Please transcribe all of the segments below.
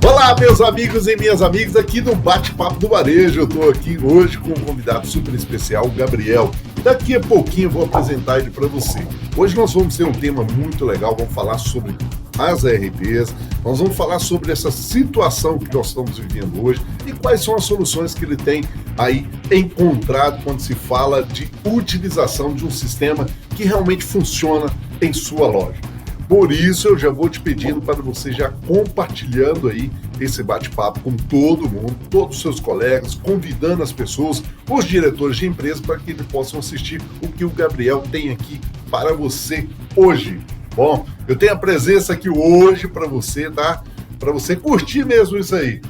Olá, meus amigos e minhas amigas, aqui no Bate-Papo do Varejo. Eu estou aqui hoje com um convidado super especial, o Gabriel. Daqui a pouquinho eu vou apresentar ele para você. Hoje nós vamos ter um tema muito legal, vamos falar sobre as ERPs, nós vamos falar sobre essa situação que nós estamos vivendo hoje e quais são as soluções que ele tem aí encontrado quando se fala de utilização de um sistema que realmente funciona em sua loja. Por isso, eu já vou te pedindo para você já compartilhando aí esse bate-papo com todo mundo, todos os seus colegas, convidando as pessoas, os diretores de empresa, para que eles possam assistir o que o Gabriel tem aqui para você hoje. Bom, eu tenho a presença aqui hoje para você, tá? Para você curtir mesmo isso aí.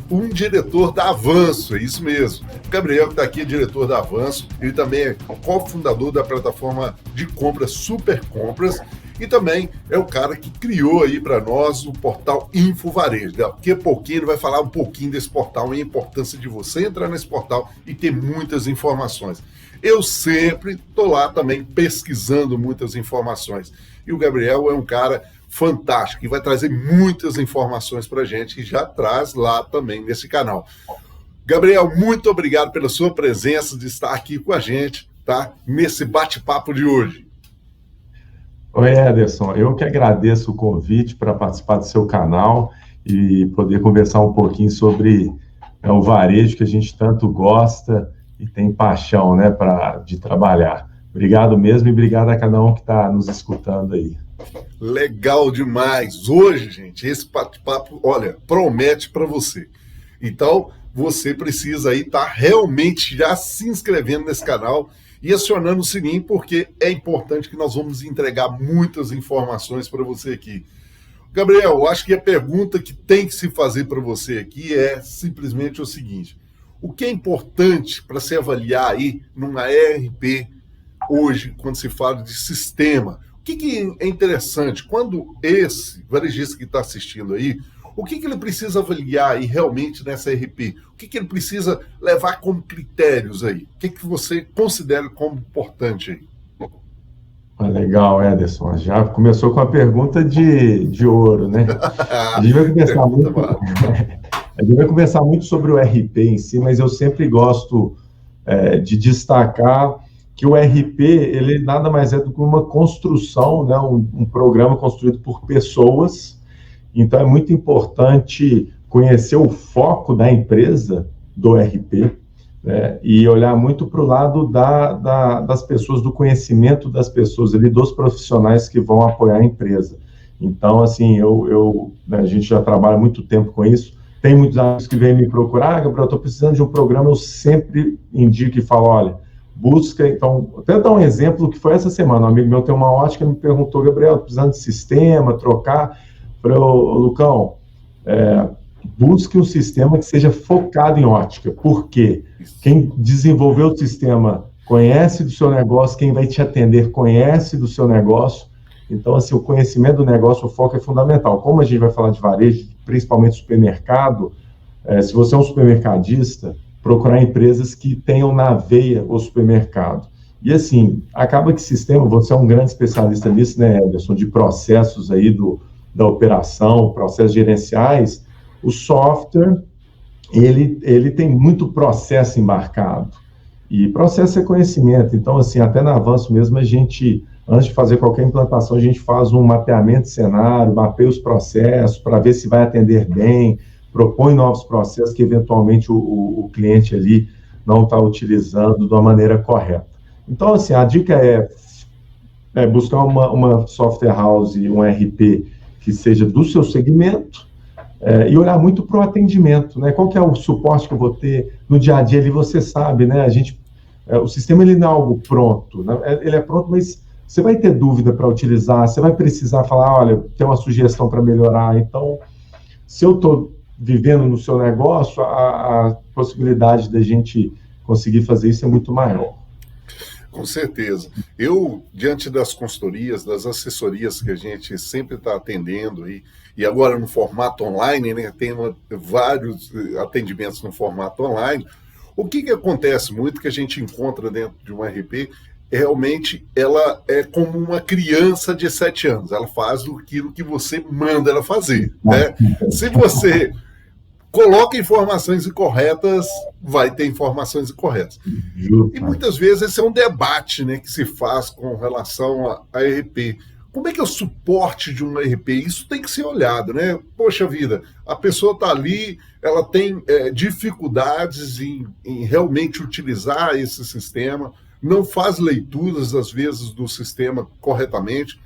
Um diretor da Avanço, é isso mesmo. O Gabriel, que está aqui, é diretor da Avanço, ele também é cofundador da plataforma de compras Super Compras e também é o cara que criou aí para nós o portal InfoVarejo. Daqui a pouquinho ele vai falar um pouquinho desse portal e a importância de você entrar nesse portal e ter muitas informações. Eu sempre estou lá também pesquisando muitas informações. E o Gabriel é um cara fantástico e vai trazer muitas informações para a gente e já traz lá também nesse canal. Gabriel, muito obrigado pela sua presença, de estar aqui com a gente, tá? Nesse bate-papo de hoje. Oi, Ederson, eu que agradeço o convite para participar do seu canal e poder conversar um pouquinho sobre o varejo que a gente tanto gosta e tem paixão, né, de trabalhar. Obrigado mesmo e obrigado a cada um que está nos escutando aí. Legal demais. Hoje, gente, esse bate-papo, olha, promete para você. Então, você precisa aí estar realmente já se inscrevendo nesse canal e acionando o sininho, porque é importante que nós vamos entregar muitas informações para você aqui. Gabriel, eu acho que a pergunta que tem que se fazer para você aqui é simplesmente o seguinte: o que é importante para se avaliar aí numa ERP hoje, quando se fala de sistema? O que é interessante quando esse varejista que está assistindo aí, o que ele precisa avaliar aí realmente nessa ERP? O que ele precisa levar como critérios aí? O que você considera como importante aí? Legal, Ederson. Já começou com a pergunta de ouro, né? A gente vai conversar muito sobre o RP em si, mas eu sempre gosto de destacar que o RP, ele nada mais é do que uma construção, né? Um programa construído por pessoas. Então, é muito importante conhecer o foco da empresa do RP, né, e olhar muito para o lado das pessoas, do conhecimento das pessoas, ali, dos profissionais que vão apoiar a empresa. Então, assim, a gente já trabalha há muito tempo com isso. Tem muitos amigos que vêm me procurar: Gabriel, eu estou precisando de um programa. Eu sempre indico e falo: olha, busca. Então, até dar um exemplo que foi essa semana. Um amigo meu tem uma ótica e me perguntou: Gabriel, estou precisando de sistema, trocar. Falei: Lucão, busque um sistema que seja focado em ótica. Por quê? Quem desenvolveu o sistema conhece do seu negócio, quem vai te atender conhece do seu negócio. Então, assim, o conhecimento do negócio, o foco é fundamental. Como a gente vai falar de varejo, principalmente supermercado, se você é um supermercadista, procurar empresas que tenham na veia o supermercado. E, assim, acaba que sistema, você é um grande especialista nisso, né, Ederson, de processos aí da operação, processos gerenciais. O software, ele tem muito processo embarcado. E processo é conhecimento. Então, assim, até na Avanço mesmo, a gente, antes de fazer qualquer implantação, a gente faz um mapeamento de cenário, mapeia os processos para ver se vai atender bem, propõe novos processos que, eventualmente, o cliente ali não está utilizando de uma maneira correta. Então, assim, a dica é buscar uma software house, um RP, que seja do seu segmento, e olhar muito para o atendimento, né? Qual que é o suporte que eu vou ter no dia a dia ali? Você sabe, né? O sistema, ele não é algo pronto, né? Ele é pronto, mas você vai ter dúvida para utilizar, você vai precisar falar: olha, tem uma sugestão para melhorar. Então, se eu estou vivendo no seu negócio, a possibilidade da gente conseguir fazer isso é muito maior. Com certeza. Eu, diante das consultorias, das assessorias que a gente sempre está atendendo aí, e agora no formato online, né, tem vários atendimentos no formato online, o que acontece muito que a gente encontra dentro de um RP realmente ela é como uma criança de 7 anos, ela faz aquilo que você manda ela fazer, né? Se você coloca informações incorretas, vai ter informações incorretas. E muitas vezes esse é um debate, né, que se faz com relação a ERP. Como é que é o suporte de um ERP? Isso tem que ser olhado, né? Poxa vida, a pessoa está ali, ela tem dificuldades em realmente utilizar esse sistema, não faz leituras, às vezes, do sistema corretamente.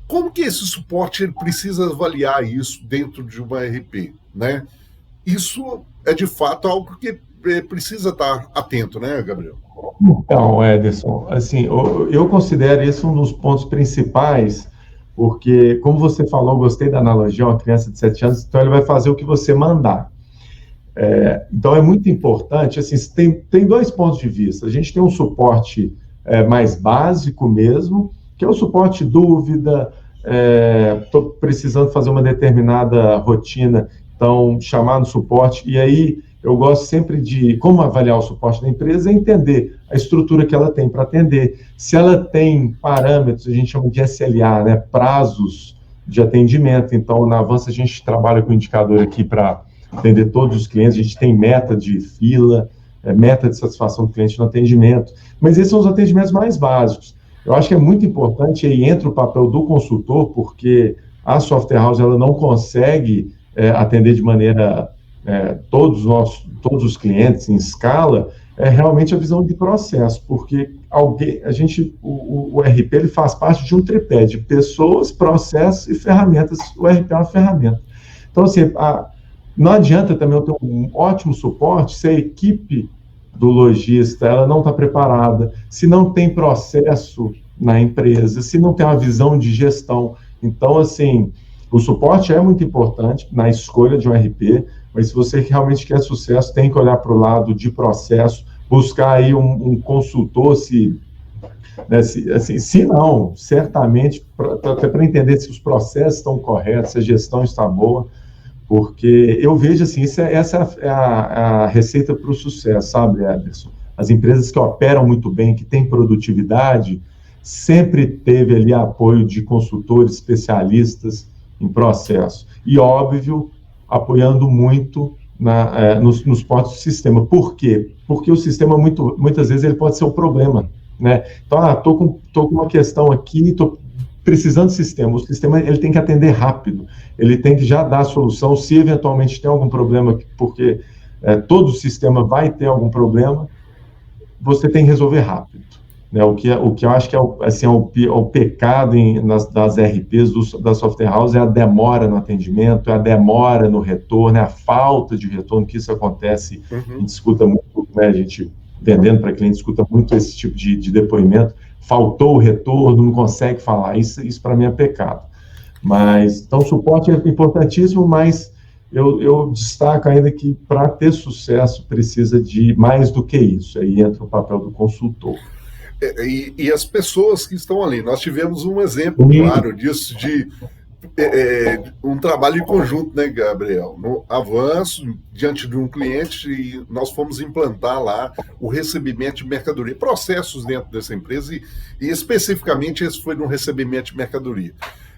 Como que esse suporte ele precisa avaliar isso dentro de uma ERP, né? Isso é, de fato, algo que precisa estar atento, né, Gabriel? Então, Ederson, assim, eu considero esse um dos pontos principais, porque, como você falou, eu gostei da analogia, uma criança de 7 anos, então ele vai fazer o que você mandar. Então, é muito importante, assim, tem dois pontos de vista. A gente tem um suporte mais básico mesmo, que é o suporte dúvida, estou precisando fazer uma determinada rotina, então, chamar no suporte, e aí eu gosto sempre de, como avaliar o suporte da empresa, é entender a estrutura que ela tem para atender. Se ela tem parâmetros, a gente chama de SLA, né, prazos de atendimento. Então, na Avança, a gente trabalha com indicador aqui para atender todos os clientes, a gente tem meta de fila, meta de satisfação do cliente no atendimento, mas esses são os atendimentos mais básicos. Eu acho que é muito importante, aí entra o papel do consultor, porque a software house ela não consegue atender de maneira todos os clientes em escala, realmente a visão de processo, porque o RP ele faz parte de um tripé de pessoas, processos e ferramentas. O RP é uma ferramenta. Então, assim, não adianta também eu ter um ótimo suporte se a equipe do lojista ela não está preparada, se não tem processo na empresa, se não tem uma visão de gestão. Então, assim, o suporte é muito importante na escolha de um RP, mas se você realmente quer sucesso, tem que olhar para o lado de processo, buscar aí um consultor, se não, certamente, até para entender se os processos estão corretos, se a gestão está boa, porque eu vejo assim, essa é a receita para o sucesso, sabe, Ederson? As empresas que operam muito bem, que têm produtividade, sempre teve ali apoio de consultores especialistas em processo. E, óbvio, apoiando muito nos pontos do sistema. Por quê? Porque o sistema, muitas vezes, ele pode ser um problema, né? Então, estou com uma questão aqui, estou precisando de sistema. O sistema ele tem que atender rápido, ele tem que já dar a solução, se eventualmente tem algum problema, porque todo o sistema vai ter algum problema, você tem que resolver rápido. Né? O que eu acho que o pecado das RPs, da software house, é a demora no atendimento, é a demora no retorno, é a falta de retorno, que isso acontece, a gente escuta muito, né, a gente vendendo para cliente, escuta muito esse tipo de depoimento, faltou o retorno, não consegue falar, isso para mim é pecado. Mas, então, o suporte é importantíssimo, mas eu destaco ainda que para ter sucesso precisa de mais do que isso, aí entra o papel do consultor. E as pessoas que estão ali, nós tivemos um exemplo claro disso, de um trabalho em conjunto, né, Gabriel? No Avanço, diante de um cliente, e nós fomos implantar lá o recebimento de mercadoria, processos dentro dessa empresa, e especificamente esse foi no recebimento de mercadoria.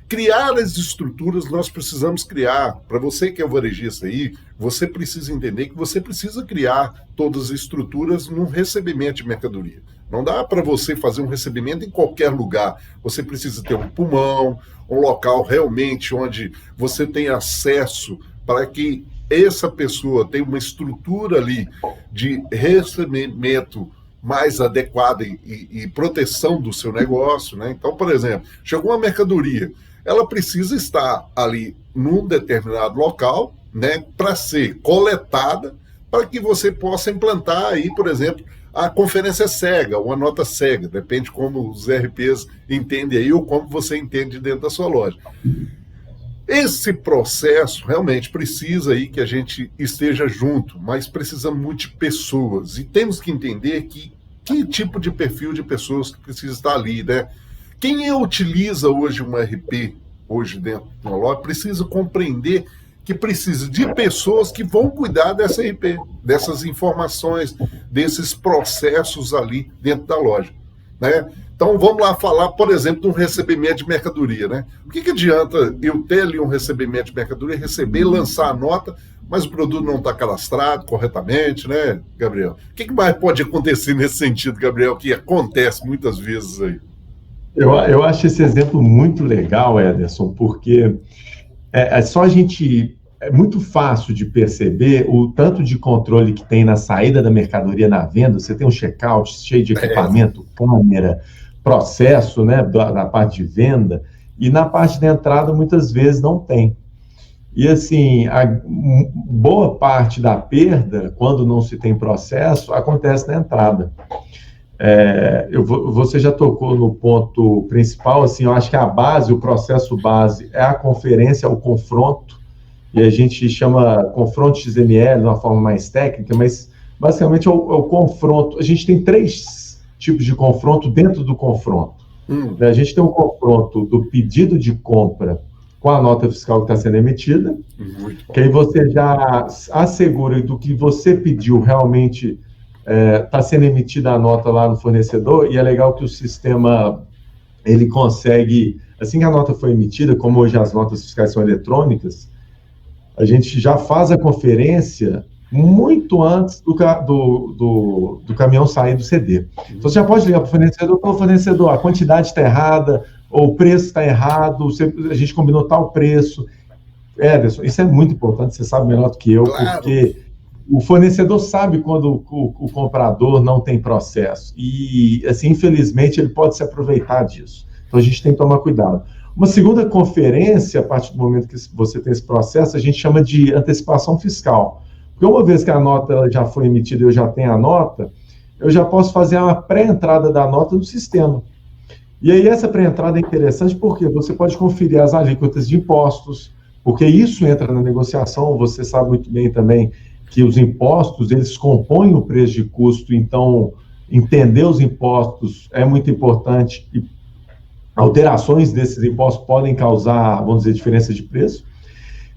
Criar as estruturas, nós precisamos criar. Para você que é o varejista aí, você precisa entender que você precisa criar todas as estruturas no recebimento de mercadoria. Não dá para você fazer um recebimento em qualquer lugar. Você precisa ter um pulmão, um local realmente onde você tem acesso para que essa pessoa tenha uma estrutura ali de recebimento mais adequada e proteção do seu negócio, né? Então, por exemplo, chegou uma mercadoria, ela precisa estar ali num determinado local, né, para ser coletada, para que você possa implantar aí, por exemplo, a conferência cega, ou a nota cega, depende como os RPs entendem aí, ou como você entende dentro da sua loja. Esse processo realmente precisa aí que a gente esteja junto, mas precisamos muito de pessoas, e temos que entender que tipo de perfil de pessoas que precisa estar ali, né? Quem utiliza hoje um RP, hoje dentro de uma loja, precisa compreender que precisa de pessoas que vão cuidar dessa RP, dessas informações, desses processos ali dentro da loja. né? Então vamos lá falar, por exemplo, de um recebimento de mercadoria, né? O que adianta eu ter ali um recebimento de mercadoria, receber, lançar a nota, mas o produto não está cadastrado corretamente, né, Gabriel? O que mais pode acontecer nesse sentido, Gabriel, que acontece muitas vezes aí? Eu acho esse exemplo muito legal, Ederson, porque é só a gente. É muito fácil de perceber o tanto de controle que tem na saída da mercadoria na venda. Você tem um checkout cheio de equipamento, câmera, processo, né, da parte de venda, e na parte de entrada muitas vezes não tem. E assim, a boa parte da perda, quando não se tem processo, acontece na entrada. Você já tocou no ponto principal, assim, eu acho que a base, o processo base é a conferência, o confronto, e a gente chama confronto XML de uma forma mais técnica, mas basicamente é o confronto. A gente tem 3 tipos de confronto dentro do confronto. A gente tem um confronto do pedido de compra com a nota fiscal que está sendo emitida, que aí você já assegura do que você pediu realmente está sendo emitida a nota lá no fornecedor, e é legal que o sistema ele consegue, assim que a nota foi emitida, como hoje as notas fiscais são eletrônicas, a gente já faz a conferência muito antes do caminhão sair do CD. Então você já pode ligar para o fornecedor, a quantidade está errada, ou o preço está errado, a gente combinou tal preço. Ederson, isso é muito importante, você sabe melhor do que eu, claro. Porque o fornecedor sabe quando o comprador não tem processo. E, assim, infelizmente, ele pode se aproveitar disso. Então, a gente tem que tomar cuidado. Uma segunda conferência, a partir do momento que você tem esse processo, a gente chama de antecipação fiscal. Porque uma vez que a nota ela já foi emitida e eu já tenho a nota, eu já posso fazer uma pré-entrada da nota no sistema. E aí essa pré-entrada é interessante porque você pode conferir as alíquotas de impostos, porque isso entra na negociação, você sabe muito bem também que os impostos, eles compõem o preço de custo, então entender os impostos é muito importante e alterações desses impostos podem causar, vamos dizer, diferença de preço.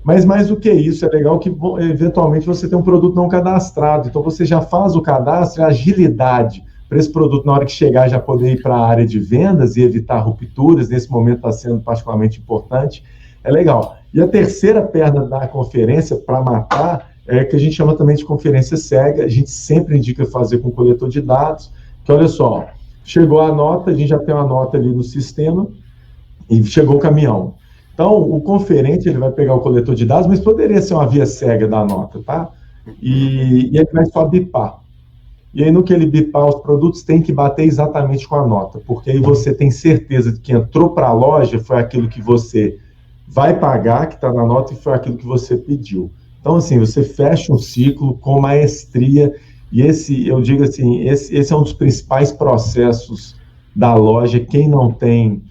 Mas mais do que isso, é legal que eventualmente você tem um produto não cadastrado, então você já faz o cadastro, a agilidade para esse produto na hora que chegar já poder ir para a área de vendas e evitar rupturas, nesse momento está sendo particularmente importante, é legal. E a terceira perna da conferência, para matar, é que a gente chama também de conferência cega, a gente sempre indica fazer com coletor de dados, que olha só, chegou a nota, a gente já tem uma nota ali no sistema, e chegou o caminhão. Então, o conferente, ele vai pegar o coletor de dados, mas poderia ser uma via cega da nota, tá? E ele vai só bipar. E aí, no que ele bipar, os produtos têm que bater exatamente com a nota, porque aí você tem certeza de que entrou para a loja, foi aquilo que você vai pagar, que está na nota, e foi aquilo que você pediu. Então, assim, você fecha um ciclo com maestria, e eu digo assim, esse é um dos principais processos da loja. Quem não tem,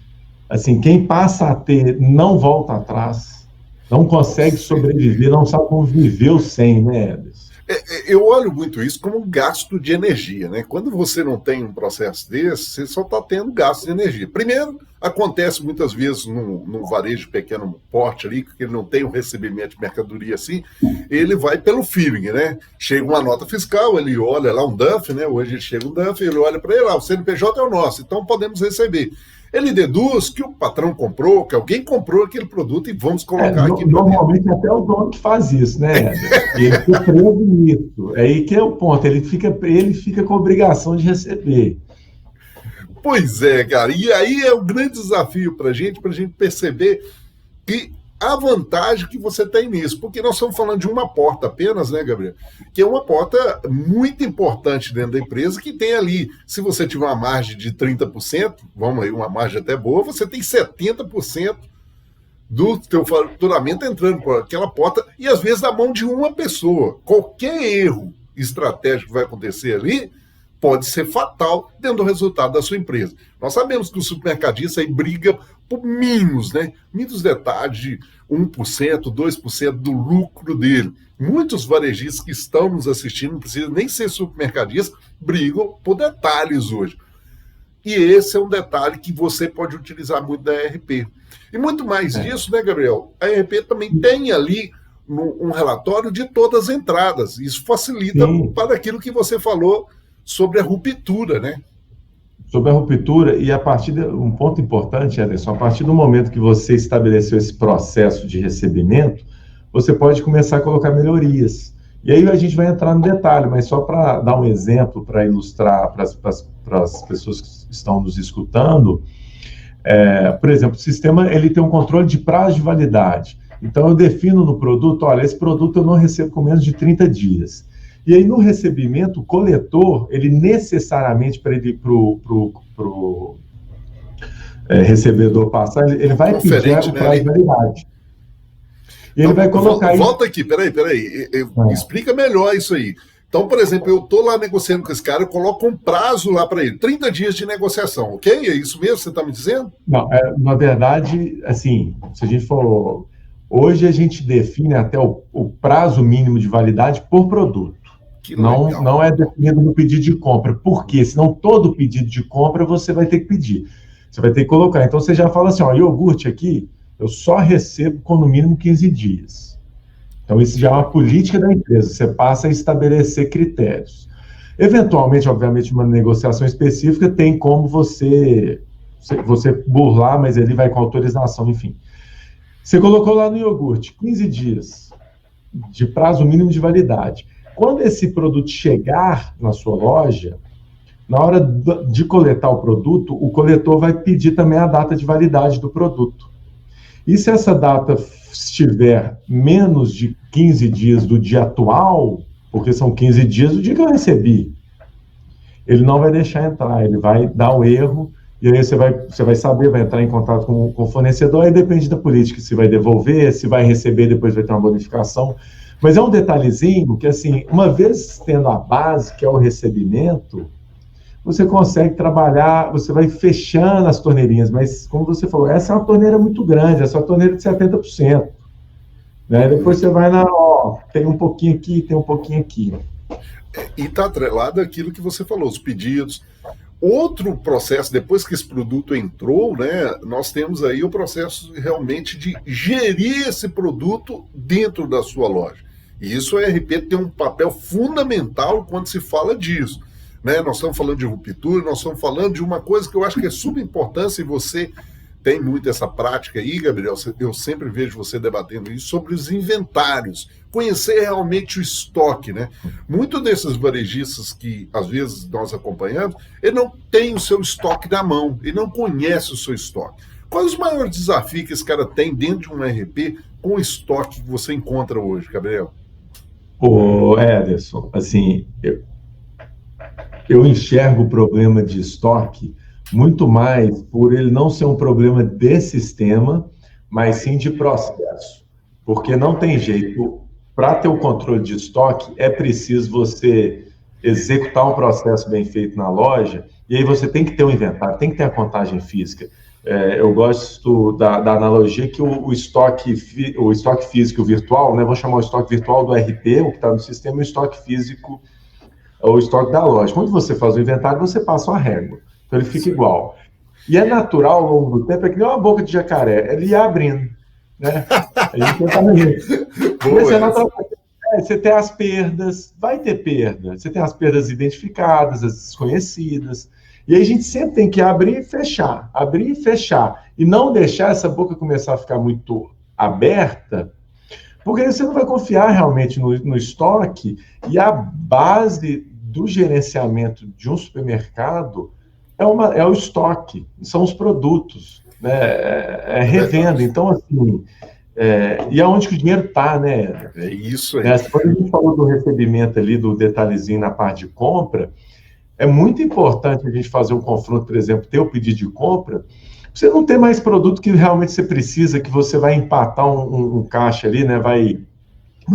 assim, quem passa a ter, não volta atrás, não consegue sobreviver, não sabe como viveu sem, né, Ederson? Eu olho muito isso como um gasto de energia, né? Quando você não tem um processo desse, você só está tendo gasto de energia. Primeiro, acontece muitas vezes num varejo de pequeno porte ali, que ele não tem um recebimento de mercadoria assim, ele vai pelo feeling, né? Chega uma nota fiscal, ele olha lá um DUNF, né? Hoje chega um DUNF, ele olha para ele, o CNPJ é o nosso, então podemos receber. Ele deduz que o patrão comprou, que alguém comprou aquele produto e vamos colocar aqui. Normalmente até o dono que faz isso, né? Ele fica preso nisso. É aí que é o ponto. Ele fica com a obrigação de receber. Pois é, cara. E aí é o grande desafio para a gente perceber que a vantagem que você tem nisso, porque nós estamos falando de uma porta apenas, né, Gabriel? Que é uma porta muito importante dentro da empresa, que tem ali, se você tiver uma margem de 30%, vamos aí, uma margem até boa, você tem 70% do teu faturamento entrando por aquela porta, e às vezes na mão de uma pessoa. Qualquer erro estratégico que vai acontecer ali pode ser fatal dentro do resultado da sua empresa. Nós sabemos que o supermercadista aí briga por mínimos, né? Mínimos detalhes de 1%, 2% do lucro dele. Muitos varejistas que estão nos assistindo, não precisa nem ser supermercadistas, brigam por detalhes hoje. E esse é um detalhe que você pode utilizar muito da ERP. E muito mais disso, né, Gabriel? A ERP também tem ali um relatório de todas as entradas. Isso facilita para aquilo que você falou sobre a ruptura, né? Sobre a ruptura, e um ponto importante, Ederson, a partir do momento que você estabeleceu esse processo de recebimento, você pode começar a colocar melhorias. E aí a gente vai entrar no detalhe, mas só para dar um exemplo, para ilustrar para as pessoas que estão nos escutando, por exemplo, o sistema ele tem um controle de prazo de validade. Então eu defino no produto, olha, esse produto eu não recebo com menos de 30 dias. E aí, no recebimento, o coletor, ele necessariamente, para o recebedor passar, ele vai pedir o prazo de validade. E ele vai colocar... Volta aqui, peraí. Explica melhor isso aí. Então, por exemplo, eu estou lá negociando com esse cara, eu coloco um prazo lá para ele, 30 dias de negociação, ok? É isso mesmo que você está me dizendo? Não, na verdade, assim, se a gente for... Hoje a gente define até o prazo mínimo de validade por produto. Não é definido no pedido de compra. Por quê? Senão todo pedido de compra você vai ter que pedir. Você vai ter que colocar. Então você já fala assim, ó, iogurte aqui, eu só recebo com no mínimo 15 dias. Então isso já é uma política da empresa. Você passa a estabelecer critérios. Eventualmente, obviamente, uma negociação específica tem como você burlar, mas ele vai com autorização, enfim. Você colocou lá no iogurte 15 dias de prazo mínimo de validade. Quando esse produto chegar na sua loja, na hora de coletar o produto, o coletor vai pedir também a data de validade do produto. E se essa data estiver menos de 15 dias do dia atual, porque são 15 dias do dia que eu recebi, ele não vai deixar entrar, ele vai dar o erro, e aí você vai saber, vai entrar em contato com o fornecedor, aí depende da política, se vai devolver, se vai receber, depois vai ter uma bonificação. Mas é um detalhezinho que, assim, uma vez tendo a base, que é o recebimento, você consegue trabalhar, você vai fechando as torneirinhas, mas, como você falou, essa é uma torneira muito grande, essa é uma torneira de 70%. Né? Depois você vai tem um pouquinho aqui, tem um pouquinho aqui. E está atrelado àquilo que você falou, os pedidos. Outro processo, depois que esse produto entrou, né, nós temos aí o processo realmente de gerir esse produto dentro da sua loja. E isso o ERP tem um papel fundamental quando se fala disso. Né? Nós estamos falando de ruptura, nós estamos falando de uma coisa que eu acho que é super importante, e você tem muito essa prática aí, Gabriel, eu sempre vejo você debatendo isso, sobre os inventários, conhecer realmente o estoque, né? Muitos desses varejistas que às vezes nós acompanhamos, ele não tem o seu estoque na mão, ele não conhece o seu estoque. Quais os maiores desafios que esse cara tem dentro de um ERP com o estoque que você encontra hoje, Gabriel? Ederson, assim, eu enxergo o problema de estoque muito mais por ele não ser um problema de sistema, mas sim de processo. Porque não tem jeito, para ter o controle de estoque, é preciso você executar um processo bem feito na loja, e aí você tem que ter o inventário, tem que ter a contagem física. Eu gosto da analogia que o estoque físico virtual, né, vou chamar o estoque virtual do RP, o que está no sistema, e o estoque físico, o estoque da loja. Quando você faz o inventário, você passa uma régua. Então ele fica igual. E é natural, ao longo do tempo, é que nem uma boca de jacaré, ele ia abrindo, né? A gente tenta Mas é natural. Você tem as perdas, vai ter perda. Você tem as perdas identificadas, as desconhecidas. E aí a gente sempre tem que abrir e fechar. E não deixar essa boca começar a ficar muito aberta, porque aí você não vai confiar realmente no estoque. E a base do gerenciamento de um supermercado é o estoque, são os produtos, né? É revenda. Então, assim, e aonde que o dinheiro está, né? É isso aí. Quando a gente falou do recebimento ali, do detalhezinho na parte de compra, é muito importante a gente fazer um confronto, por exemplo, ter o pedido de compra, você não ter mais produto que realmente você precisa, que você vai empatar um caixa ali, né? Vai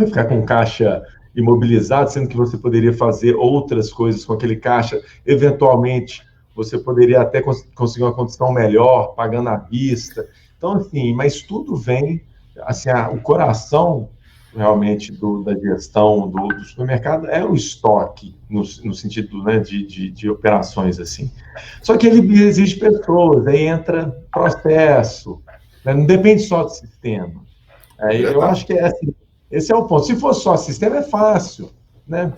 ficar com caixa imobilizado, sendo que você poderia fazer outras coisas com aquele caixa, eventualmente você poderia até conseguir uma condição melhor, pagando à vista. Então, assim, mas tudo vem, assim, o coração realmente da gestão do supermercado é o estoque, no sentido, né, de operações, assim. Só que ele exige pessoas, aí entra processo, né, não depende só do sistema. Eu acho que assim, esse é o ponto. Se for só sistema, é fácil, né?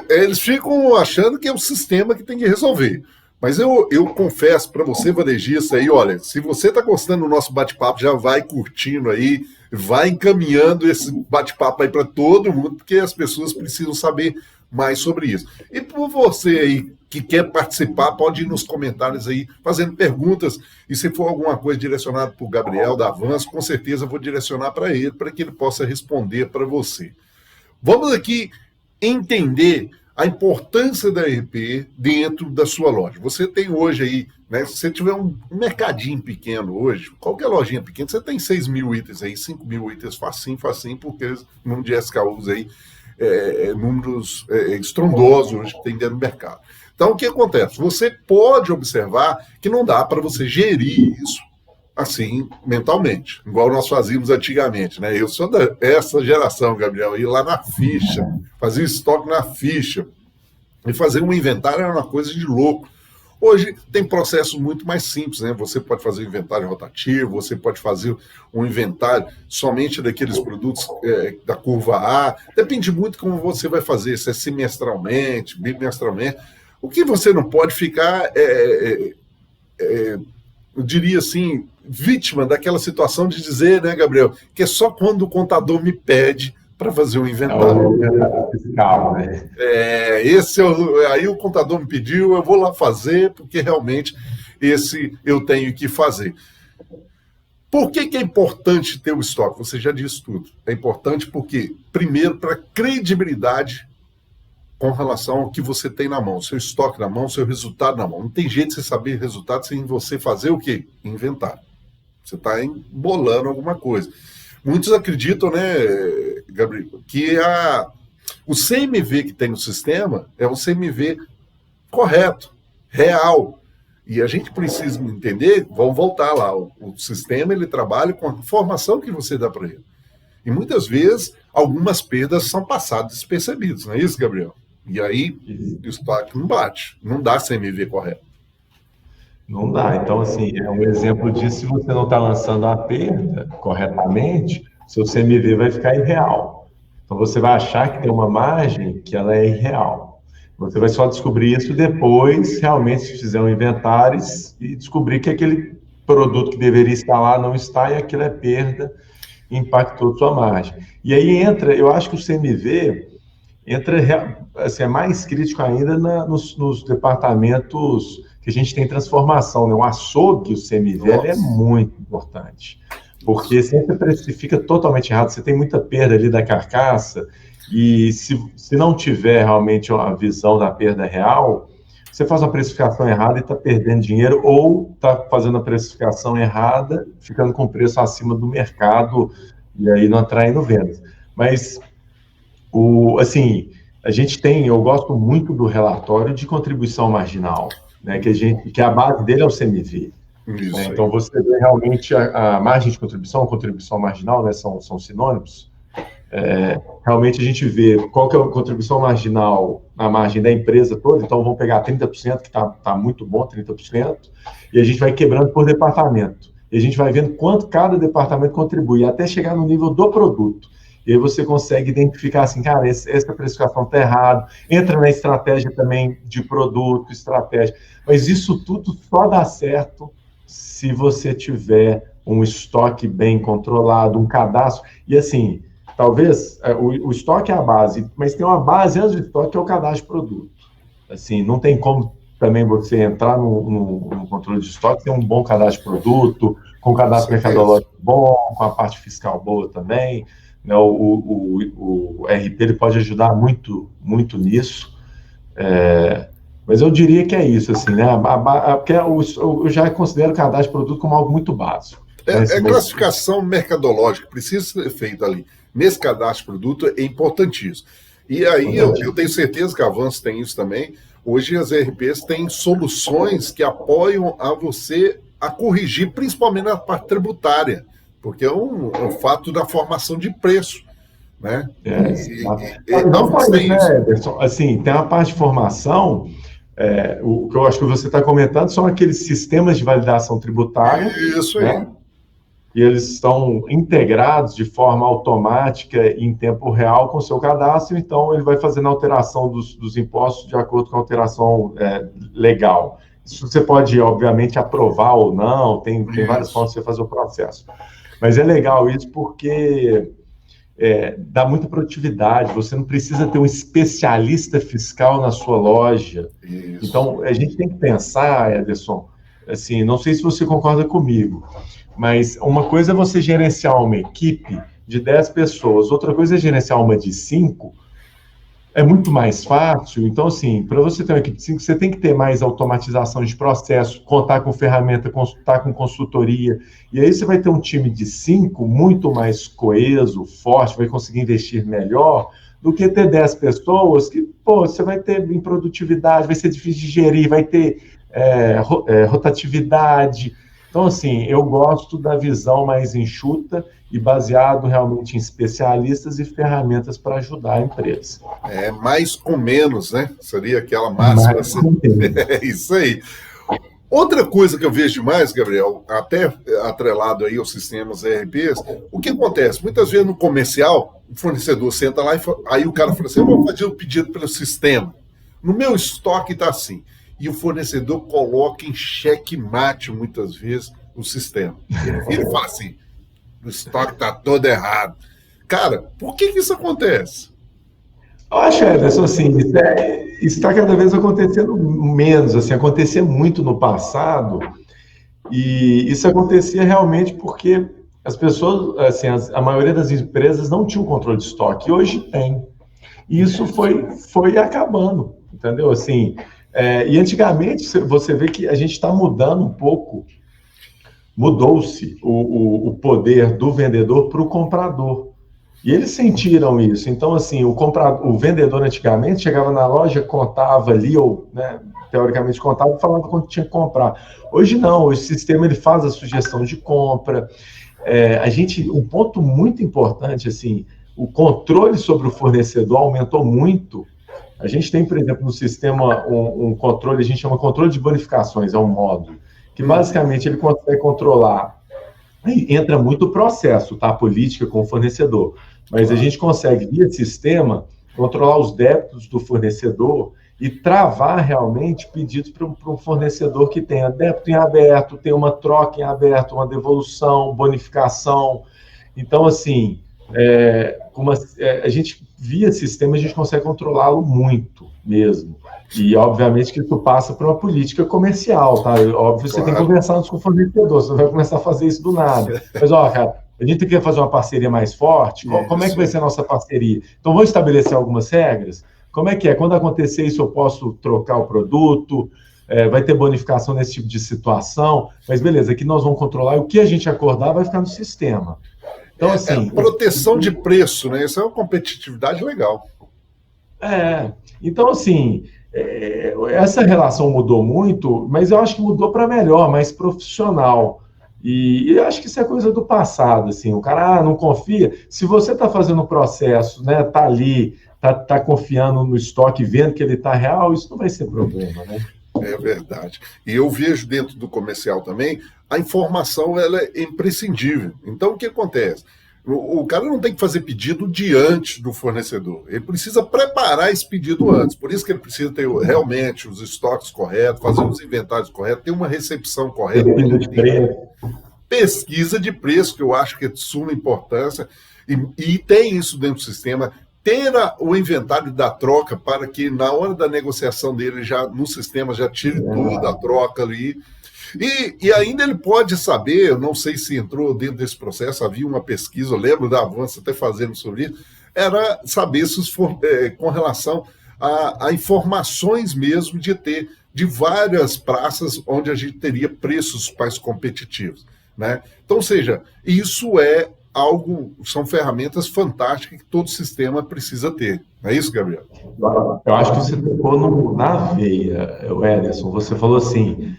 Eles ficam achando que é o sistema que tem que resolver. Mas eu confesso para você, varejista, aí, olha, se você está gostando do nosso bate-papo, já vai curtindo aí, vai encaminhando esse bate-papo aí para todo mundo, porque as pessoas precisam saber mais sobre isso. E por você aí que quer participar, pode ir nos comentários aí, fazendo perguntas, e se for alguma coisa direcionada para o Gabriel da Avanço, com certeza eu vou direcionar para ele, para que ele possa responder para você. Vamos aqui entender a importância da ERP dentro da sua loja. Você tem hoje aí, né, se você tiver um mercadinho pequeno hoje, qualquer lojinha pequena, você tem 6 mil itens aí, 5 mil itens, facinho, porque o número de SKUs aí, números estrondosos hoje que tem dentro do mercado. Então, o que acontece? Você pode observar que não dá para você gerir isso assim, mentalmente, igual nós fazíamos antigamente, né? Eu sou dessa geração, Gabriel, ir lá na ficha, fazer estoque na ficha, e fazer um inventário era uma coisa de louco. Hoje tem processos muito mais simples, né? Você pode fazer um inventário rotativo, você pode fazer um inventário somente daqueles produtos da curva A, depende muito como você vai fazer, se é semestralmente, bimestralmente. O que você não pode ficar, eu diria assim, vítima daquela situação de dizer, né, Gabriel, que é só quando o contador me pede para fazer um inventário. Fiscal, né? Aí o contador me pediu, eu vou lá fazer, porque realmente esse eu tenho que fazer. Por que é importante ter o estoque? Você já disse tudo. É importante porque, primeiro, para credibilidade com relação ao que você tem na mão, seu estoque na mão, seu resultado na mão. Não tem jeito de você saber resultado sem você fazer o quê? Inventar. Você está embolando alguma coisa. Muitos acreditam, né, Gabriel, que o CMV que tem no sistema é um CMV correto, real. E a gente precisa entender, vamos voltar lá, o sistema ele trabalha com a informação que você dá para ele. E muitas vezes algumas perdas são passadas despercebidas, não é isso, Gabriel? E aí o estoque não bate, não dá CMV correto. Não dá. Então, assim, é um exemplo disso, se você não está lançando a perda corretamente, seu CMV vai ficar irreal. Então, você vai achar que tem uma margem que ela é irreal. Você vai só descobrir isso depois, realmente, se fizer um inventário e descobrir que aquele produto que deveria estar lá não está e aquilo é perda e impactou sua margem. E aí entra, eu acho que o CMV entra, assim, é mais crítico ainda nos departamentos que a gente tem transformação, né? O açougue, o CMV, ele é muito importante, porque sempre precifica totalmente errado, você tem muita perda ali da carcaça, e se não tiver realmente uma visão da perda real, você faz uma precificação errada e está perdendo dinheiro, ou está fazendo a precificação errada, ficando com preço acima do mercado, e aí não atraindo vendas. Mas, assim, eu gosto muito do relatório de contribuição marginal, né, que a base dele é o CMV. Né? Então, você vê realmente a margem de contribuição, contribuição marginal, né, são sinônimos. Realmente a gente vê qual que é a contribuição marginal na margem da empresa toda, então vamos pegar 30%, que está muito bom, 30%, e a gente vai quebrando por departamento. E a gente vai vendo quanto cada departamento contribui, até chegar no nível do produto. E aí você consegue identificar assim, cara, essa precificação está errada, entra na estratégia também de produto, estratégia. Mas isso tudo só dá certo se você tiver um estoque bem controlado, um cadastro. E assim, talvez o estoque é a base, mas tem uma base antes do estoque, que é o cadastro de produto. Assim, não tem como também você entrar no controle de estoque, ter um bom cadastro de produto, com cadastro mercadológico bom, com a parte fiscal boa também. Né, o RP ele pode ajudar muito, muito nisso, mas eu diria que é isso, assim, né? Porque eu já considero o cadastro de produto como algo muito básico. Classificação mercadológica precisa ser feita ali. Nesse cadastro de produto é importantíssimo. E aí eu tenho certeza que a Avanço tem isso também. Hoje as ERPs têm soluções que apoiam a você a corrigir, principalmente na parte tributária, porque é um fato da formação de preço, né? Ederson, assim, tem a parte de formação, o que eu acho que você está comentando são aqueles sistemas de validação tributária. Isso aí. Né? E eles estão integrados de forma automática em tempo real com o seu cadastro, então ele vai fazendo a alteração dos impostos de acordo com a alteração legal. Isso você pode, obviamente, aprovar ou não, tem várias formas de você fazer o processo. Mas é legal isso porque dá muita produtividade, você não precisa ter um especialista fiscal na sua loja. Isso. Então, a gente tem que pensar, Ederson, assim, não sei se você concorda comigo, mas uma coisa é você gerenciar uma equipe de 10 pessoas, outra coisa é gerenciar uma de 5, é muito mais fácil. Então, assim, para você ter uma equipe de 5, você tem que ter mais automatização de processo, contar com ferramenta, contar com consultoria. E aí você vai ter um time de 5 muito mais coeso, forte, vai conseguir investir melhor do que ter 10 pessoas que, você vai ter improdutividade, vai ser difícil de gerir, vai ter rotatividade. Então, assim, eu gosto da visão mais enxuta e baseado realmente em especialistas e ferramentas para ajudar a empresa. Mais com menos, né? Seria aquela máxima. É isso aí. Outra coisa que eu vejo demais, Gabriel, até atrelado aí aos sistemas ERPs, o que acontece? Muitas vezes no comercial, o fornecedor senta lá e aí o cara fala assim, eu vou fazer o pedido pelo sistema. No meu estoque está assim. E o fornecedor coloca em xeque-mate, muitas vezes, o sistema. Ele vira e fala assim, o estoque está todo errado. Cara, por que isso acontece? Eu acho, Ederson, assim, isso está cada vez acontecendo menos, assim, acontecia muito no passado, e isso acontecia realmente porque as pessoas, assim, a maioria das empresas não tinham controle de estoque, e hoje tem. E isso foi acabando, entendeu? Assim, e antigamente você vê que a gente está mudando um pouco, mudou-se o poder do vendedor para o comprador. E eles sentiram isso. Então, assim, o vendedor antigamente chegava na loja, contava ali, ou, né, teoricamente contava e falava quanto tinha que comprar. Hoje não, hoje o sistema ele faz a sugestão de compra. Um ponto muito importante, assim, o controle sobre o fornecedor aumentou muito. A gente tem, por exemplo, no sistema um controle, a gente chama controle de bonificações, é um módulo, que basicamente ele consegue controlar. Aí entra muito o processo, tá? A política com o fornecedor. Mas a gente consegue, via sistema, controlar os débitos do fornecedor e travar realmente pedidos para um fornecedor que tenha débito em aberto, tem uma troca em aberto, uma devolução, bonificação. Então, assim, a gente, via sistema, a gente consegue controlá-lo muito mesmo. E, obviamente, que isso passa por uma política comercial, tá? Óbvio, você tem que conversar com o fornecedor, você não vai começar a fazer isso do nada. Mas, cara, a gente quer fazer uma parceria mais forte, como é que vai ser a nossa parceria? Então, vamos estabelecer algumas regras? Como é que é? Quando acontecer isso, eu posso trocar o produto? Vai ter bonificação nesse tipo de situação? Mas, beleza, aqui nós vamos controlar, e o que a gente acordar vai ficar no sistema. Então, assim... proteção de preço, né? Isso é uma competitividade legal. Então, assim... essa relação mudou muito, mas eu acho que mudou para melhor, mais profissional. E eu acho que isso é coisa do passado, assim, o cara não confia. Se você está fazendo o processo, né, tá ali, tá confiando no estoque, vendo que ele está real, isso não vai ser problema, né? É verdade. E eu vejo dentro do comercial também, a informação ela é imprescindível. Então, o que acontece? O cara não tem que fazer pedido diante do fornecedor. Ele precisa preparar esse pedido antes. Por isso que ele precisa ter realmente os estoques corretos, fazer os inventários corretos, ter uma recepção correta. Pesquisa de preço, que eu acho que é de suma importância. E tem isso dentro do sistema. Ter o inventário da troca para que na hora da negociação dele, já no sistema, já tire tudo da troca ali. E ainda ele pode saber, eu não sei se entrou dentro desse processo, havia uma pesquisa, eu lembro da Avança até fazendo sobre isso, era saber se for, com relação a informações mesmo de várias praças onde a gente teria preços mais competitivos, né? Então, ou seja, isso é algo, são ferramentas fantásticas que todo sistema precisa ter. Não é isso, Gabriel? Eu acho que você tocou na veia, Ederson. Você falou assim...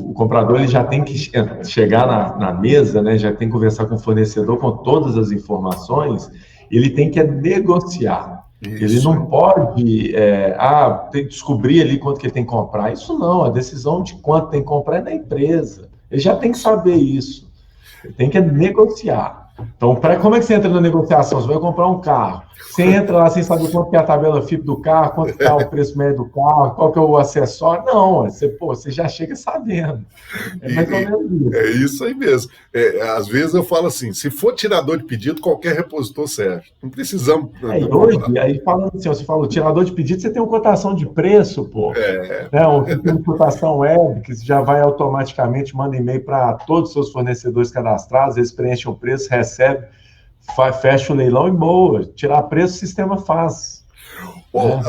o comprador ele já tem que chegar na mesa, né, já tem que conversar com o fornecedor com todas as informações, ele tem que negociar. Isso. Ele não pode tem que descobrir ali quanto que ele tem que comprar. Isso não, a decisão de quanto tem que comprar é da empresa. Ele já tem que saber isso. Ele tem que negociar. Então, como é que você entra na negociação? Você vai comprar um carro, você entra lá sem saber quanto que é a tabela FIP do carro, quanto está o preço médio do carro, qual que é o acessório. Não, você já chega sabendo. É mais ou menos isso. É isso aí mesmo. Às vezes eu falo assim, se for tirador de pedido, qualquer repositor serve. Não precisamos... E hoje, aí falando assim, você falou, tirador de pedido, você tem uma cotação de preço, pô. Né? Um sistema de cotação web, que já vai automaticamente, manda e-mail para todos os seus fornecedores cadastrados, eles preenchem o preço, recebe, fecha o leilão e boa. Tirar preço, o sistema faz.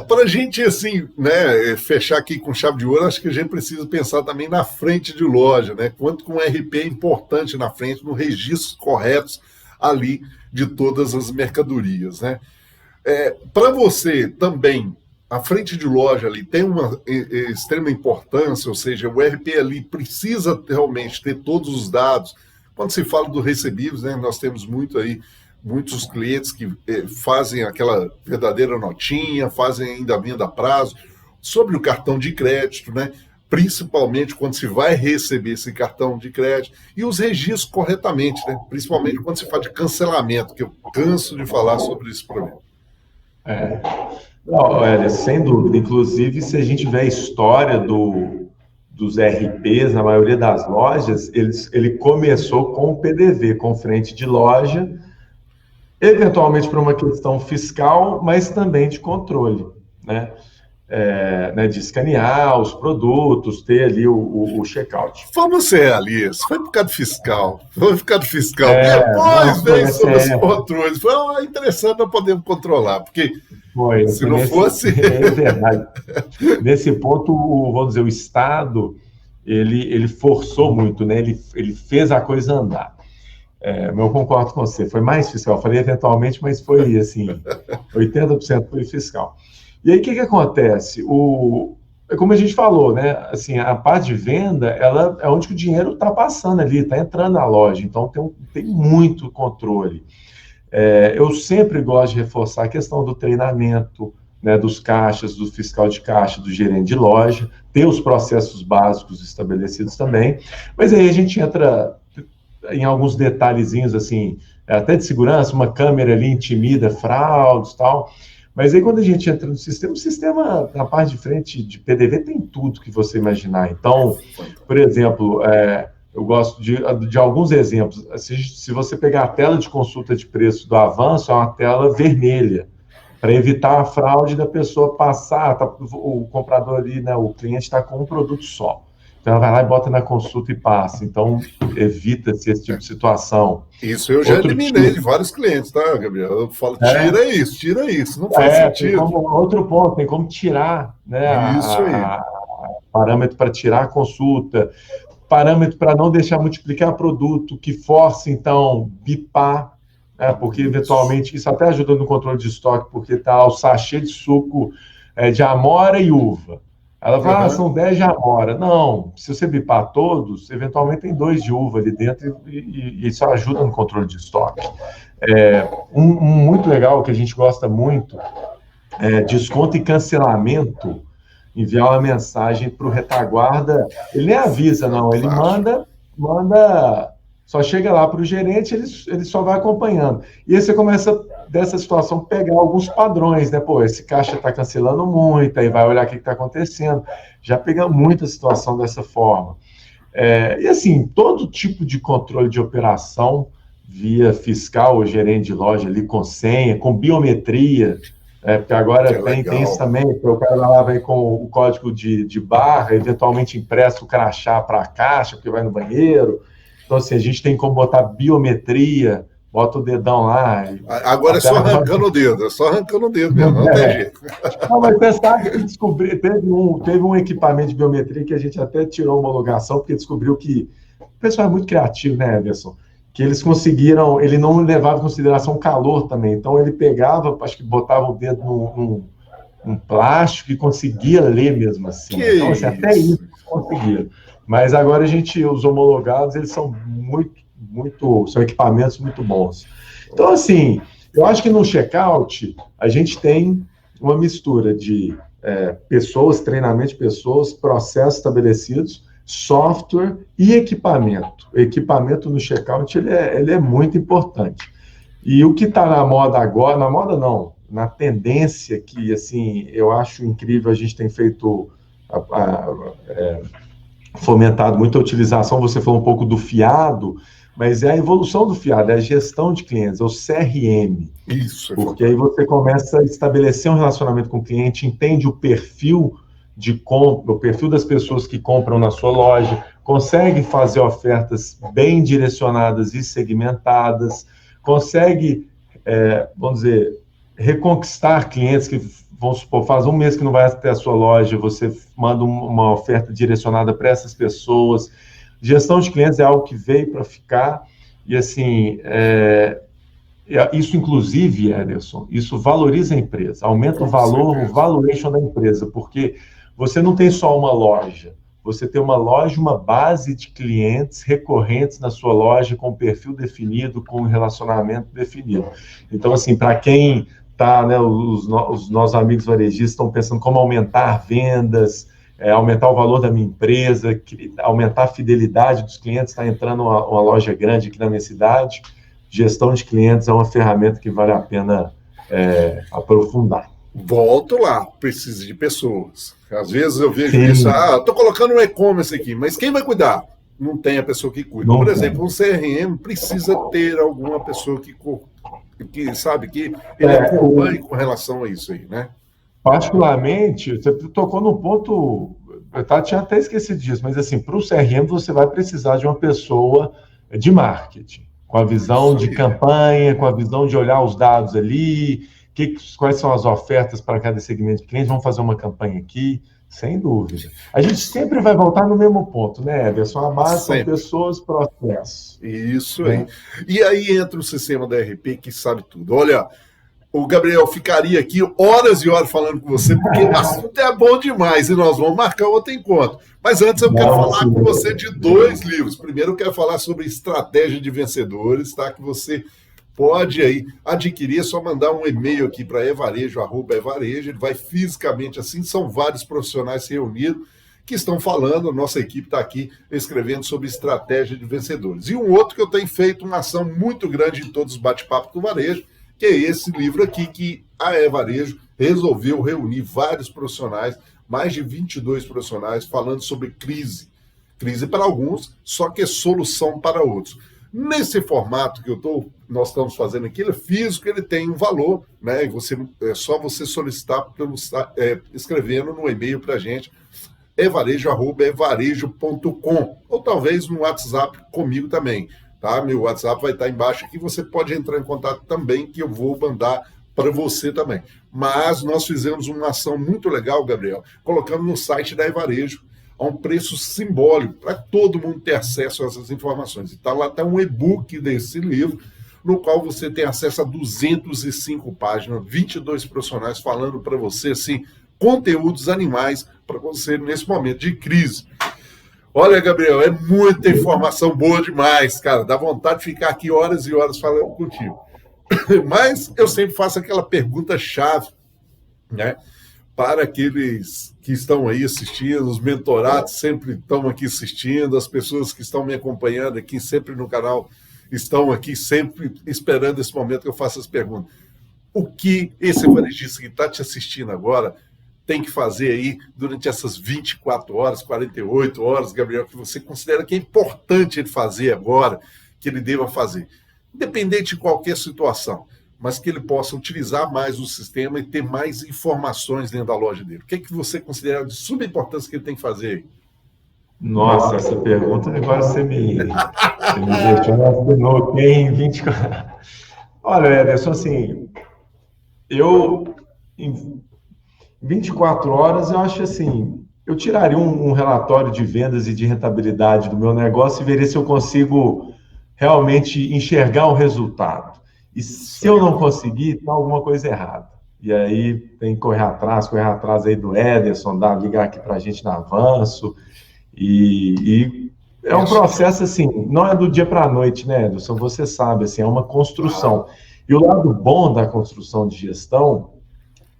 Para a gente, assim, né, fechar aqui com chave de ouro, acho que a gente precisa pensar também na frente de loja, né? Quanto que um RP é importante na frente, no registros corretos ali de todas as mercadorias, né? Para você também, a frente de loja ali tem uma extrema importância, ou seja, o RP ali precisa realmente ter todos os dados. Quando se fala do recebíveis, né, nós temos muitos clientes que fazem aquela verdadeira notinha, fazem ainda venda a prazo, sobre o cartão de crédito, né? Principalmente quando se vai receber esse cartão de crédito, e os registros corretamente, né? Principalmente quando se fala de cancelamento, que eu canso de falar sobre esse problema. Não, sem dúvida. Inclusive, se a gente vê a história dos RPs, na maioria das lojas, ele começou com o PDV, com frente de loja, eventualmente por uma questão fiscal, mas também de controle, né? De escanear os produtos, ter ali o checkout. Vamos ser realistas, foi por causa do fiscal. Depois veio sobre os controles. Foi interessante para poder controlar, porque se não fosse... É verdade. Nesse ponto, vamos dizer, o Estado, ele forçou muito, né? Ele fez a coisa andar. Eu concordo com você, foi mais fiscal. Eu falei eventualmente, mas foi assim, 80% foi fiscal. E aí, o que acontece? Como a gente falou, né? Assim, a parte de venda, ela é onde que o dinheiro está passando ali, está entrando na loja, então tem muito controle. Eu sempre gosto de reforçar a questão do treinamento, né, dos caixas, do fiscal de caixa, do gerente de loja, ter os processos básicos estabelecidos também, mas aí a gente entra em alguns detalhezinhos, assim, até de segurança, uma câmera ali intimida fraudes e tal. Mas aí, quando a gente entra no sistema, o sistema, na parte de frente de PDV, tem tudo que você imaginar. Então, por exemplo, eu gosto de alguns exemplos. Se você pegar a tela de consulta de preço do Avanço, é uma tela vermelha, para evitar a fraude da pessoa passar, o comprador ali, né, o cliente está com um produto só. Então, ela vai lá e bota na consulta e passa. Então, evita-se esse tipo de situação. Isso eu já eliminei de vários clientes, tá, Gabriel? Eu falo, tira isso, não faz sentido. Outro ponto, tem como tirar, né, isso aí. Parâmetro para tirar a consulta, parâmetro para não deixar multiplicar produto, que force, então, bipar, né, porque, eventualmente, isso até ajuda no controle de estoque, porque está o sachê de suco de amora e uva. Ela fala, são 10 de amora. Não, se você bipar todos, eventualmente tem 2 de uva ali dentro e isso ajuda no controle de estoque. Muito legal, que a gente gosta muito, desconto e cancelamento, enviar uma mensagem para o retaguarda, ele nem avisa, não, ele manda, só chega lá para o gerente, ele só vai acompanhando. E aí você começa, dessa situação, pegar alguns padrões, né? Pô, esse caixa está cancelando muito, aí vai olhar o que está acontecendo. Já pega muita situação dessa forma. E assim, todo tipo de controle de operação, via fiscal ou gerente de loja ali com senha, com biometria, porque agora tem isso também, o cara lá vai com o código de barra, eventualmente empresta o crachá para a caixa, porque vai no banheiro. Então, assim, a gente tem como botar biometria, bota o dedão lá. Agora é só arrancando o dedo, mesmo, não tem jeito. Não, mas você sabe que teve um equipamento de biometria que a gente até tirou homologação, porque descobriu que o pessoal é muito criativo, né, Everson? Que eles conseguiram, ele não levava em consideração o calor também, então ele pegava, acho que botava o dedo num plástico e conseguia ler mesmo assim. Então, assim, até isso conseguiram. Mas agora os homologados, eles são são equipamentos muito bons. Então, assim, eu acho que no checkout, a gente tem uma mistura de pessoas, treinamento de pessoas, processos estabelecidos, software e equipamento. O equipamento no checkout ele é muito importante. E o que está na moda agora, na moda não, na tendência que assim eu acho incrível, a gente tem feito fomentado muita utilização, você falou um pouco do fiado, mas é a evolução do fiado, é a gestão de clientes, é o CRM. Isso. Porque aí você começa a estabelecer um relacionamento com o cliente, entende o perfil de compra, o perfil das pessoas que compram na sua loja, consegue fazer ofertas bem direcionadas e segmentadas, consegue, vamos dizer, reconquistar clientes que, vamos supor, faz um mês que não vai até a sua loja, você manda uma oferta direcionada para essas pessoas. Gestão de clientes é algo que veio para ficar, e assim, isso inclusive, Ederson, isso valoriza a empresa, aumenta o valor, o valuation da empresa, porque você não tem só uma loja, você tem uma loja, uma base de clientes recorrentes na sua loja, com perfil definido, com relacionamento definido. Então, assim, para quem está, né, os nossos amigos varejistas estão pensando como aumentar vendas, aumentar o valor da minha empresa, aumentar a fidelidade dos clientes, está entrando uma loja grande aqui na minha cidade, gestão de clientes é uma ferramenta que vale a pena aprofundar. Volto lá, precisa de pessoas. Às vezes eu vejo isso, estou colocando um e-commerce aqui, mas quem vai cuidar? Não tem a pessoa que cuida. Por exemplo, um CRM precisa ter alguma pessoa que sabe, que ele acompanhe com relação a isso aí, né? Particularmente, você tocou num ponto, eu tinha até esquecido disso, mas assim, para o CRM você vai precisar de uma pessoa de marketing, com a visão de campanha, com a visão de olhar os dados ali, quais são as ofertas para cada segmento de clientes, vamos fazer uma campanha aqui, sem dúvida. A gente sempre vai voltar no mesmo ponto, né, Ederson? A base são pessoas, processos. Isso aí. E aí entra o sistema da RP que sabe tudo. Olha, o Gabriel ficaria aqui horas e horas falando com você, porque o assunto é bom demais e nós vamos marcar outro encontro. Mas antes eu quero falar com você de 2 livros. Primeiro eu quero falar sobre estratégia de vencedores, tá? Que você pode aí adquirir, é só mandar um e-mail aqui para evarejo@evarejo, ele vai fisicamente assim, são vários profissionais reunidos que estão falando, a nossa equipe está aqui escrevendo sobre estratégia de vencedores. E um outro que eu tenho feito uma ação muito grande em todos os bate-papos do varejo, que é esse livro aqui, que a Evarejo resolveu reunir vários profissionais, mais de 22 profissionais, falando sobre crise. Crise para alguns, só que é solução para outros. Nesse formato que nós estamos fazendo aqui, ele é físico, ele tem um valor, né? É só você solicitar escrevendo no e-mail para a gente, evarejo@evarejo.com, ou talvez no WhatsApp comigo também, tá? Meu WhatsApp vai estar embaixo aqui, você pode entrar em contato também, que eu vou mandar para você também. Mas nós fizemos uma ação muito legal, Gabriel, colocando no site da Evarejo, a um preço simbólico, para todo mundo ter acesso a essas informações. E lá está um e-book desse livro, no qual você tem acesso a 205 páginas, 22 profissionais falando para você, assim, conteúdos animais para você nesse momento de crise. Olha, Gabriel, é muita informação boa demais, cara. Dá vontade de ficar aqui horas e horas falando contigo. Mas eu sempre faço aquela pergunta-chave, né? Para aqueles que estão aí assistindo, os mentorados sempre estão aqui assistindo, as pessoas que estão me acompanhando aqui sempre no canal estão aqui sempre esperando esse momento que eu faço as perguntas. O que esse varejista que está te assistindo agora tem que fazer aí durante essas 24 horas, 48 horas, Gabriel, que você considera que é importante ele fazer agora, que ele deva fazer? Independente de qualquer situação, mas que ele possa utilizar mais o sistema e ter mais informações dentro da loja dele. O que você considera de suma importância que ele tem que fazer aí? Nossa, essa pergunta agora você me deixou em 24. Olha, Ederson, assim, em 24 horas, eu acho assim, eu tiraria um relatório de vendas e de rentabilidade do meu negócio e veria se eu consigo realmente enxergar o resultado. E se eu não conseguir, tem alguma coisa errada. E aí tem que correr atrás aí do Ederson, ligar aqui para a gente no avanço. E é um processo assim, não é do dia para a noite, né, Ederson? Você sabe, assim, é uma construção. E o lado bom da construção de gestão,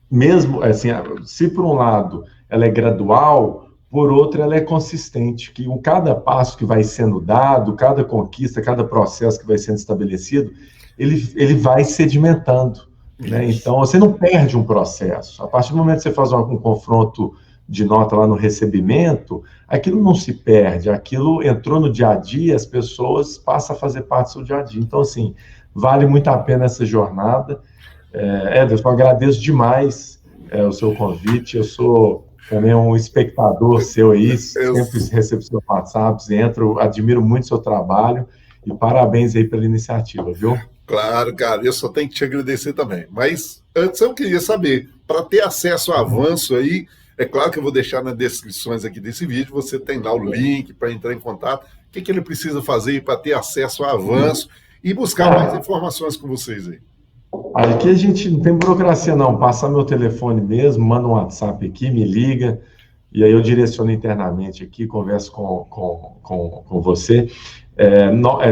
mesmo assim, se por um lado ela é gradual, por outro, ela é consistente, que cada passo que vai sendo dado, cada conquista, cada processo que vai sendo estabelecido, ele vai sedimentando, né? Então, você não perde um processo. A partir do momento que você faz um confronto de nota lá no recebimento, aquilo não se perde, aquilo entrou no dia a dia, as pessoas passam a fazer parte do seu dia a dia. Então, assim, vale muito a pena essa jornada. Ederson, eu agradeço demais o seu convite, eu sou também um espectador seu aí, sempre recebo seus WhatsApps, entro, admiro muito o seu trabalho e parabéns aí pela iniciativa, viu? Claro, cara, eu só tenho que te agradecer também. Mas antes eu queria saber, para ter acesso ao avanço aí, é claro que eu vou deixar nas descrições aqui desse vídeo, você tem lá o link para entrar em contato, o que ele precisa fazer para ter acesso ao avanço e buscar mais informações com vocês aí. Aqui a gente não tem burocracia não, passa meu telefone mesmo, manda um WhatsApp aqui, me liga, e aí eu direciono internamente aqui, converso com você.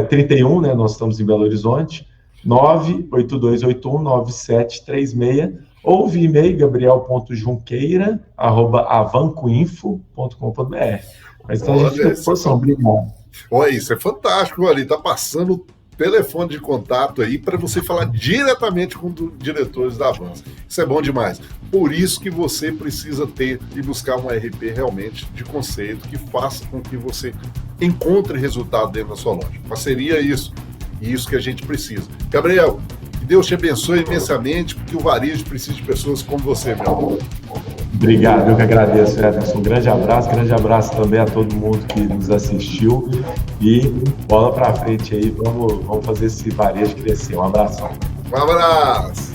31, né, nós estamos em Belo Horizonte, 982819736, ou via e-mail gabriel.junqueira@avancoinfo.com.br. Mas então a gente tem disposição, obrigado. Olha, isso é fantástico, ali está passando o telefone de contato aí para você falar diretamente com os diretores da Avanço. Isso é bom demais. Por isso que você precisa ter e buscar um RP realmente de conceito que faça com que você encontre resultado dentro da sua loja. Parceria é isso. E isso que a gente precisa. Gabriel, que Deus te abençoe imensamente, porque o varejo precisa de pessoas como você, meu amor. Obrigado, eu que agradeço, Ederson. Um grande abraço também a todo mundo que nos assistiu e bola para frente aí, vamos fazer esse varejo crescer. Um abração. Um abraço.